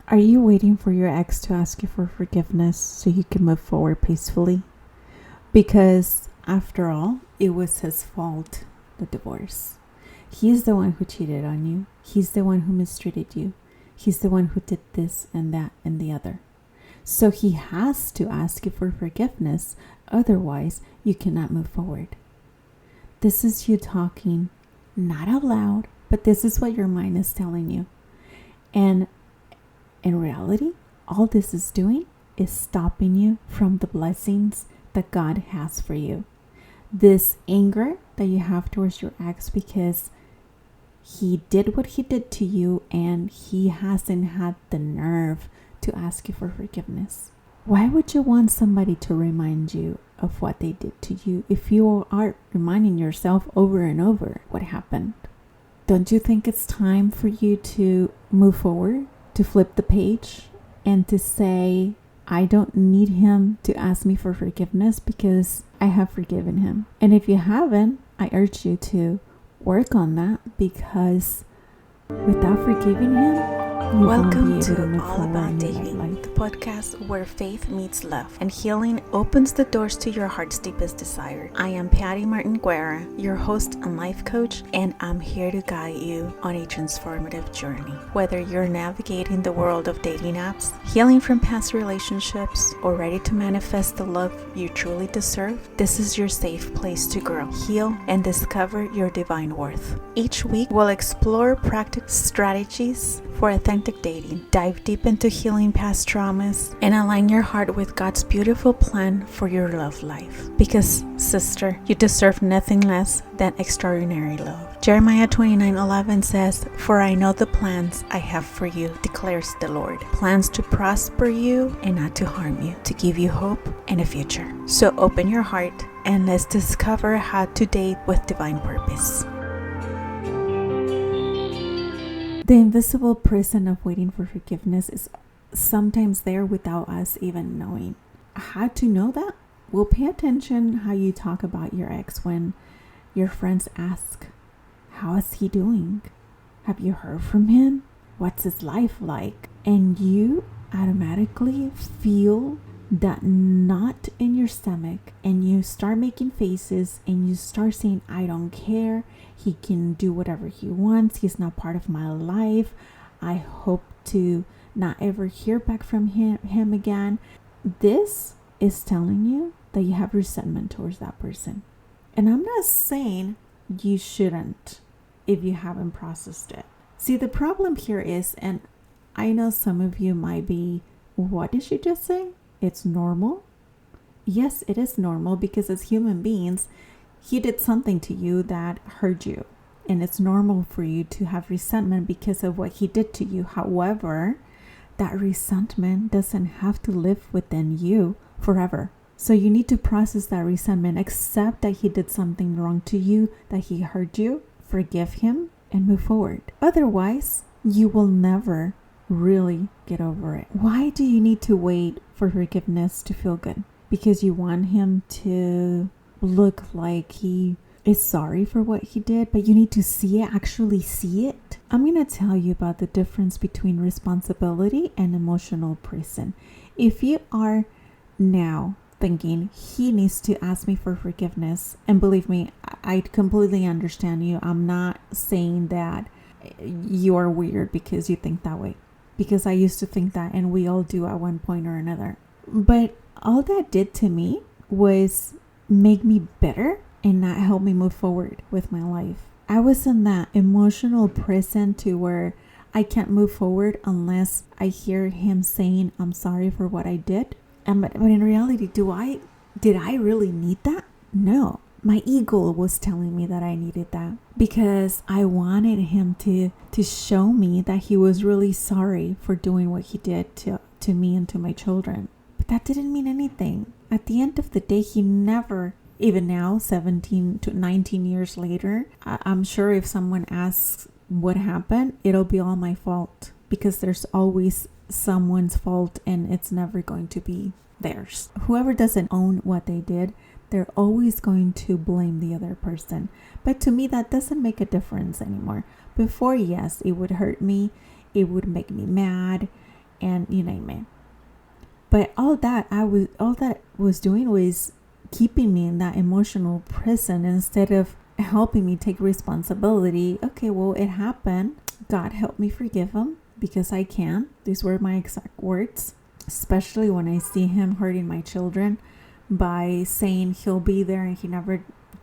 Are you waiting for your ex to ask you for forgiveness so you can move forward peacefully? Because, after all, it was his fault, the divorce. He's the one who cheated on you. He's the one who mistreated you. He's the one who did this and that and the other. So he has to ask you for forgiveness. Otherwise, you cannot move forward. This is you talking, not out loud, but this is what your mind is telling you. And in reality, all this is doing is stopping you from the blessings that God has for you. This anger that you have towards your ex because he did what he did to you and he hasn't had the nerve to ask you for forgiveness. Why would you want somebody to remind you of what they did to you if you are reminding yourself over and over what happened? Don't you think it's time for you to move forward, to flip the page, and to say, I don't need him to ask me for forgiveness because I have forgiven him? And if you haven't, I urge you to work on that, because without forgiving him, you won't be Welcome able to to move All forward About in your Dating, life. the podcast where faith meets love and healing opens the doors to your heart's deepest desire. I am Patty Martin Guerra, your host and life coach, and I'm here to guide you on a transformative journey. Whether you're navigating the world of dating apps, healing from past relationships, or ready to manifest the love you truly deserve, this is your safe place to grow, heal, and discover your divine worth. Each week, we'll explore practical strategies for authentic dating, dive deep into healing past traumas, and align your heart with God's beautiful plan for your love life. Because, sister, you deserve nothing less than extraordinary love. Jeremiah 29:11 says, "For I know the plans I have for you, declares the Lord. Plans to prosper you and not to harm you, to give you hope and a future." So open your heart and let's discover how to date with divine purpose. The invisible prison of waiting for forgiveness is sometimes there without us even knowing. How to know that? Well, pay attention how you talk about your ex when your friends ask, how is he doing? Have you heard from him? What's his life like? And you automatically feel that knot in your stomach, and you start making faces and you start saying, I don't care. He can do whatever he wants. He's not part of my life. I hope to not ever hear back from him again. This is telling you that you have resentment towards that person. And I'm not saying you shouldn't if you haven't processed it. See, the problem here is, and I know some of you might be, what did she just say? It's normal? Yes, it is normal, because as human beings, he did something to you that hurt you. And it's normal for you to have resentment because of what he did to you. However, that resentment doesn't have to live within you forever. So you need to process that resentment, accept that he did something wrong to you, that he hurt you, forgive him, and move forward. Otherwise, you will never really get over it. Why do you need to wait for forgiveness to feel good? Because you want him to look like he is sorry for what he did, but you need to see it, actually see it. I'm going to tell you about the difference between responsibility and emotional prison. If you are now thinking he needs to ask me for forgiveness, and believe me, I completely understand you. I'm not saying that you're weird because you think that way, because I used to think that, and we all do at one point or another. But all that did to me was make me bitter and not help me move forward with my life. I was in that emotional prison to where I can't move forward unless I hear him saying, I'm sorry for what I did. But in reality, did I really need that? No. My ego was telling me that I needed that because I wanted him to show me that he was really sorry for doing what he did to me and to my children. But that didn't mean anything. At the end of the day, he never, even now, 17 to 19 years later, I'm sure if someone asks what happened, it'll be all my fault, because there's always someone's fault and it's never going to be theirs. Whoever doesn't own what they did, they're always going to blame the other person. But to me, that doesn't make a difference anymore. Before, yes, it would hurt me. It would make me mad. and you name it. But all that was doing was keeping me in that emotional prison instead of helping me take responsibility. Okay, well, it happened. God help me forgive him because I can. These were my exact words, especially when I see him hurting my children by saying he'll be there and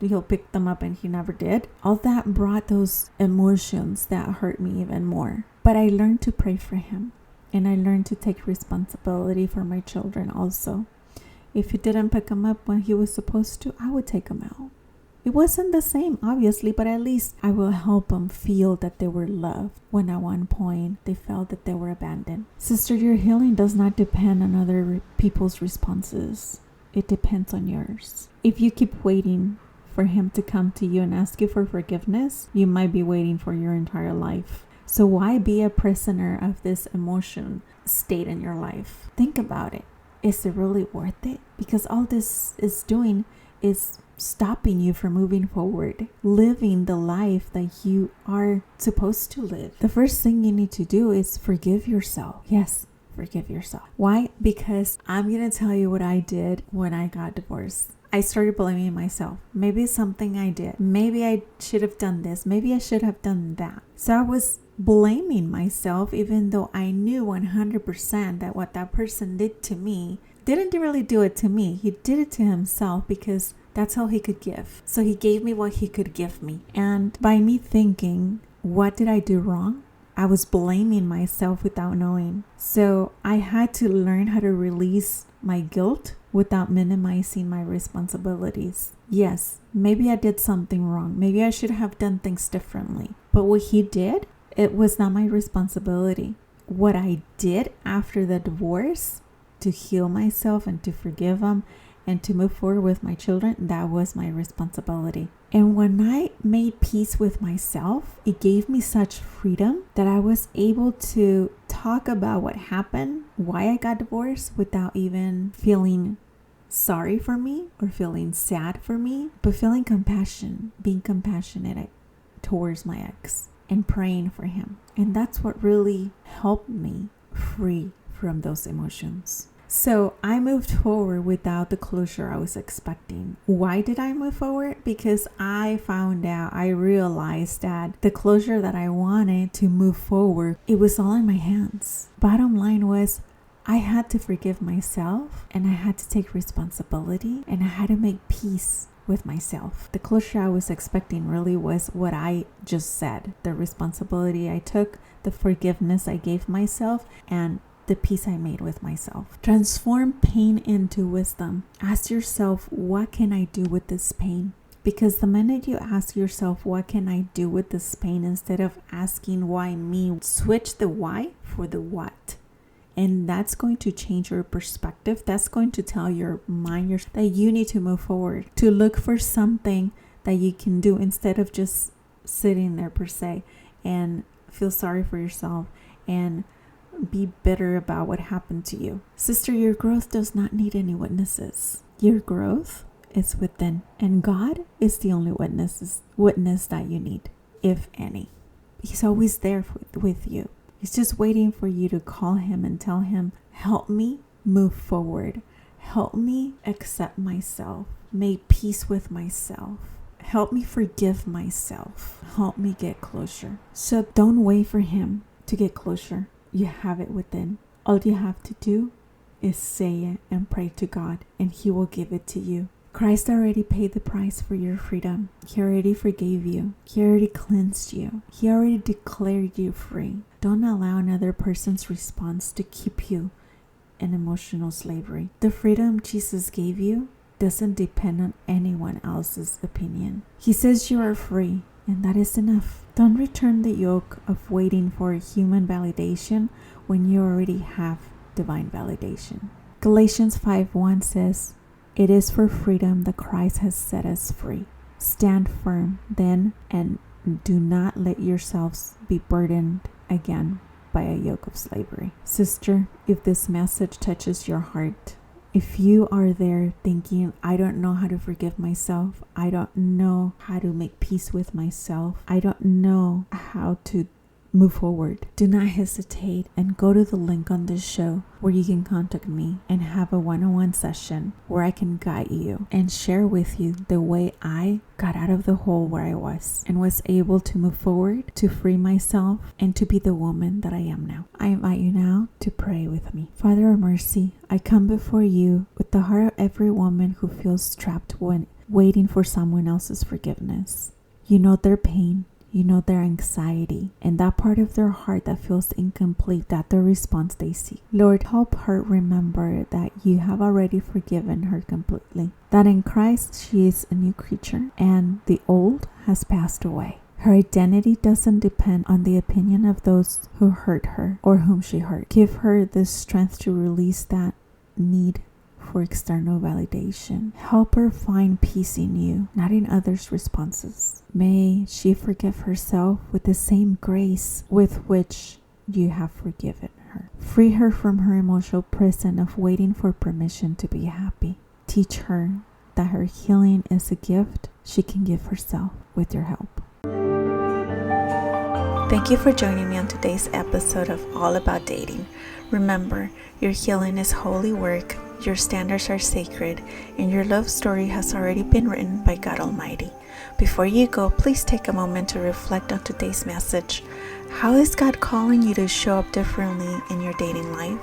he'll pick them up and he never did. All that brought those emotions that hurt me even more. But I learned to pray for him, and I learned to take responsibility for my children also. If he didn't pick them up when he was supposed to, I would take them out. It wasn't the same, obviously, but at least I will help them feel that they were loved when at one point they felt that they were abandoned. Sister, your healing does not depend on other people's responses. It depends on yours. If you keep waiting for him to come to you and ask you for forgiveness, you might be waiting for your entire life. So why be a prisoner of this emotion state in your life? Think about it. Is it really worth it? Because all this is doing is stopping you from moving forward, living the life that you are supposed to live. The first thing you need to do is forgive yourself. Yes, forgive yourself. Why? Because I'm going to tell you what I did when I got divorced. I started blaming myself. Maybe it's something I did. Maybe I should have done this. Maybe I should have done that. So I was blaming myself, even though I knew 100% that what that person did to me didn't really do it to me. He did it to himself because that's all he could give. So he gave me what he could give me. And by me thinking, what did I do wrong? I was blaming myself without knowing. So I had to learn how to release my guilt without minimizing my responsibilities. Yes, maybe I did something wrong. Maybe I should have done things differently. But what he did, it was not my responsibility. What I did after the divorce to heal myself and to forgive him and to move forward with my children, that was my responsibility. And when I made peace with myself, it gave me such freedom that I was able to talk about what happened, why I got divorced, without even feeling sorry for me or feeling sad for me, but feeling compassion, being compassionate towards my ex and praying for him. And that's what really helped me free from those emotions. So I moved forward without the closure I was expecting. Why did I move forward? Because I realized that the closure that I wanted to move forward, it was all in my hands. Bottom line was, I had to forgive myself and I had to take responsibility and I had to make peace with myself. The closure I was expecting really was what I just said. The responsibility I took, the forgiveness I gave myself, and the peace I made with myself. Transform pain into wisdom. Ask yourself, what can I do with this pain? Because the minute you ask yourself, what can I do with this pain, instead of asking why me, switch the why for the what. And that's going to change your perspective. That's going to tell your mind that you need to move forward, to look for something that you can do instead of just sitting there per se and feel sorry for yourself and be bitter about what happened to you. Sister, your growth does not need any witnesses. Your growth is within, and God is the only witness that you need, if any. He's always there with you. He's just waiting for you to call him and tell him, help me move forward. Help me accept myself. Make peace with myself. Help me forgive myself. Help me get closure. So don't wait for him to get closure. You have it within. All you have to do is say it and pray to God, and he will give it to you. Christ already paid the price for your freedom. He already forgave you. He already cleansed you. He already declared you free. Don't allow another person's response to keep you in emotional slavery. The freedom Jesus gave you doesn't depend on anyone else's opinion. He says you are free, and that is enough. Don't return the yoke of waiting for human validation when you already have divine validation. Galatians 5:1 says, "It is for freedom that Christ has set us free. Stand firm then, and do not let yourselves be burdened again by a yoke of slavery." Sister, if this message touches your heart, if you are there thinking, I don't know how to forgive myself, I don't know how to make peace with myself, I don't know how to move forward, do not hesitate and go to the link on this show where you can contact me and have a one-on-one session where I can guide you and share with you the way I got out of the hole where I was and was able to move forward, to free myself, and to be the woman that I am now. I invite you now to pray with me. Father of mercy, I come before you with the heart of every woman who feels trapped when waiting for someone else's forgiveness. You know their pain. You know their anxiety and that part of their heart that feels incomplete, that the response they seek. Lord, help her remember that you have already forgiven her completely, that in Christ she is a new creature and the old has passed away. Her identity doesn't depend on the opinion of those who hurt her or whom she hurt. Give her the strength to release that need for external validation. Help her find peace in you, not in others' responses. May she forgive herself with the same grace with which you have forgiven her. Free her from her emotional prison of waiting for permission to be happy. Teach her that her healing is a gift she can give herself with your help. Thank you for joining me on today's episode of All About Dating. Remember, your healing is holy work, your standards are sacred, and your love story has already been written by God Almighty. Before you go, please take a moment to reflect on today's message. How is God calling you to show up differently in your dating life?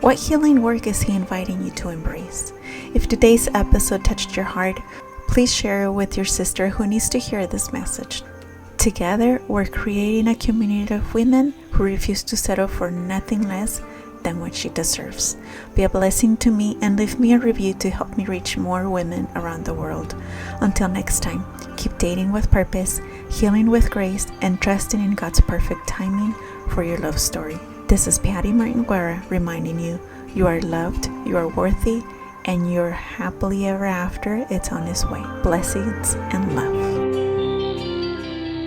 What healing work is He inviting you to embrace? If today's episode touched your heart, please share it with your sister who needs to hear this message. Together, we're creating a community of women who refuse to settle for nothing less than what she deserves. Be a blessing to me and leave me a review to help me reach more women around the world. Until next time, keep dating with purpose, healing with grace, and trusting in God's perfect timing for your love story. This is Patty Martin Guerra reminding you, you are loved, you are worthy, and your happily ever after, it's on its way. Blessings and love.